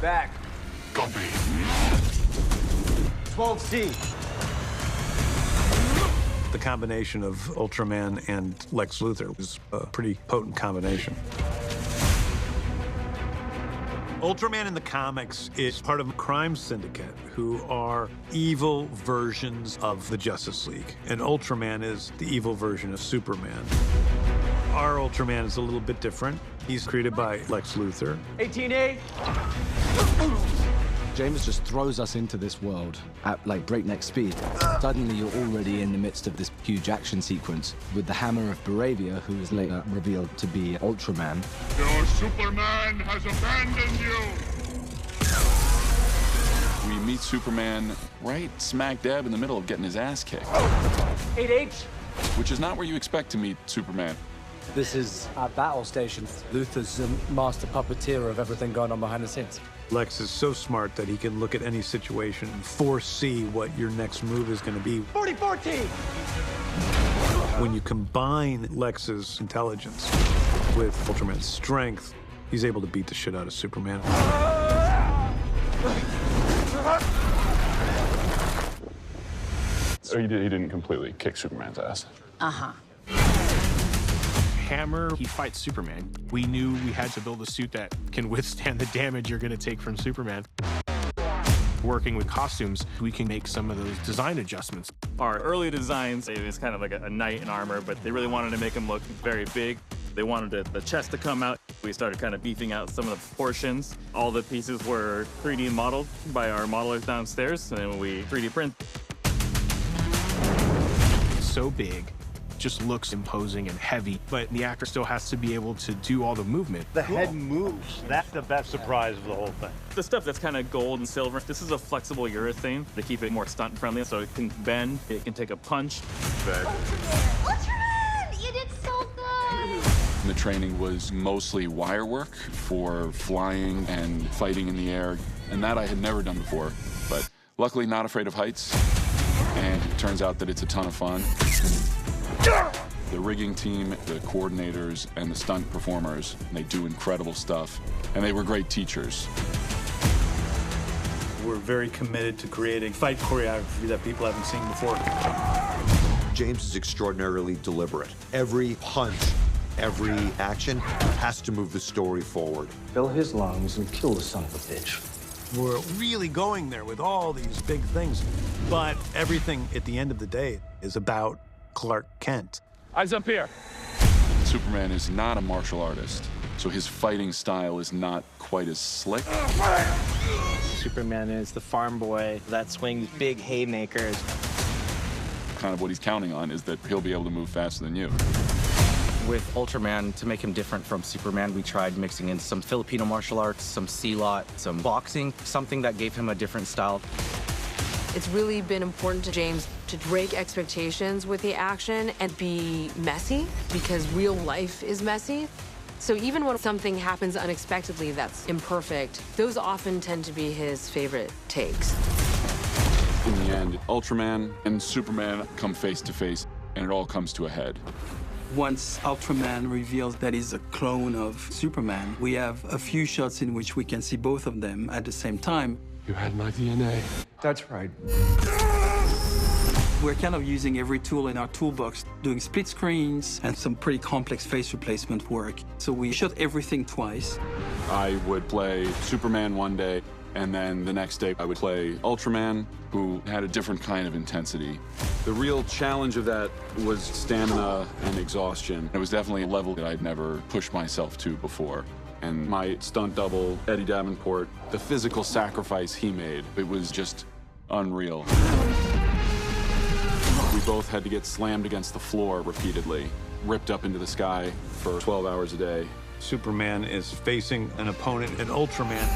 back. Copy. 12C. The combination of Ultraman and Lex Luthor is a pretty potent combination. Ultraman in the comics is part of a crime syndicate who are evil versions of the Justice League. And Ultraman is the evil version of Superman. Our Ultraman is a little bit different. He's created by Lex Luthor. 18A. James just throws us into this world at like breakneck speed. Suddenly you're already in the midst of this huge action sequence with the hammer of Baravia, who is later revealed to be Ultraman. Your Superman has abandoned you! We meet Superman right smack dab in the middle of getting his ass kicked. 8H. Which is not where you expect to meet Superman. This is our battle station. Luthor's the master puppeteer of everything going on behind the scenes. Lex is so smart that he can look at any situation and foresee what your next move is going to be. 4014. When you combine Lex's intelligence with Ultraman's strength, he's able to beat the shit out of Superman. So he didn't completely kick Superman's ass. Uh-huh. Hammer, he fights Superman. We knew we had to build a suit that can withstand the damage you're going to take from Superman. Working with costumes, we can make some of those design adjustments. Our early designs, it was kind of like a knight in armor, but they really wanted to make him look very big. They wanted the chest to come out. We started kind of beefing out some of the proportions. All the pieces were 3D modeled by our modelers downstairs, and then we 3D print. So big, just looks imposing and heavy, but the actor still has to be able to do all the movement. The head moves. That's the best surprise of the whole thing. The stuff that's kind of gold and silver, this is a flexible urethane to keep it more stunt friendly, so it can bend, it can take a punch. Ultraman! You did so good! The training was mostly wire work for flying and fighting in the air, and that I had never done before, but luckily not afraid of heights, and it turns out that it's a ton of fun. The rigging team, the coordinators, and the stunt performers, they do incredible stuff, and they were great teachers. We're very committed to creating fight choreography that people haven't seen before. James is extraordinarily deliberate. Every punch, every action has to move the story forward. Fill his lungs and kill the son of a bitch. We're really going there with all these big things, but everything at the end of the day is about Clark Kent. Eyes up here. Superman is not a martial artist, so his fighting style is not quite as slick. Superman is the farm boy that swings big haymakers. Kind of what he's counting on is that he'll be able to move faster than you. With Ultraman, to make him different from Superman, we tried mixing in some Filipino martial arts, some silat, some boxing, something that gave him a different style. It's really been important to James to break expectations with the action and be messy, because real life is messy. So even when something happens unexpectedly that's imperfect, those often tend to be his favorite takes. In the end, Ultraman and Superman come face to face, and it all comes to a head. Once Ultraman reveals that he's a clone of Superman, we have a few shots in which we can see both of them at the same time. You had my DNA. That's right. We're kind of using every tool in our toolbox, doing split screens and some pretty complex face replacement work. So we shot everything twice. I would play Superman one day, and then the next day I would play Ultraman, who had a different kind of intensity. The real challenge of that was stamina and exhaustion. It was definitely a level that I'd never pushed myself to before. And my stunt double, Eddie Davenport, the physical sacrifice he made, it was just unreal. We both had to get slammed against the floor repeatedly, ripped up into the sky for 12 hours a day. Superman is facing an opponent, an Ultraman,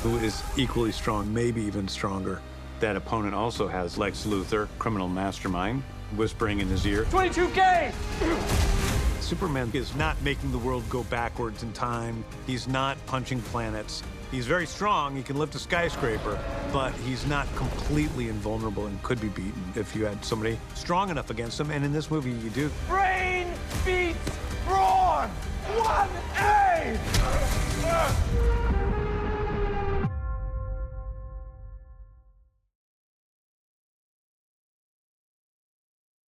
who is equally strong, maybe even stronger. That opponent also has Lex Luthor, criminal mastermind, whispering in his ear. 22K! Superman is not making the world go backwards in time. He's not punching planets. He's very strong. He can lift a skyscraper, but he's not completely invulnerable and could be beaten if you had somebody strong enough against him. And in this movie, you do. Brain beats brawn! 1A!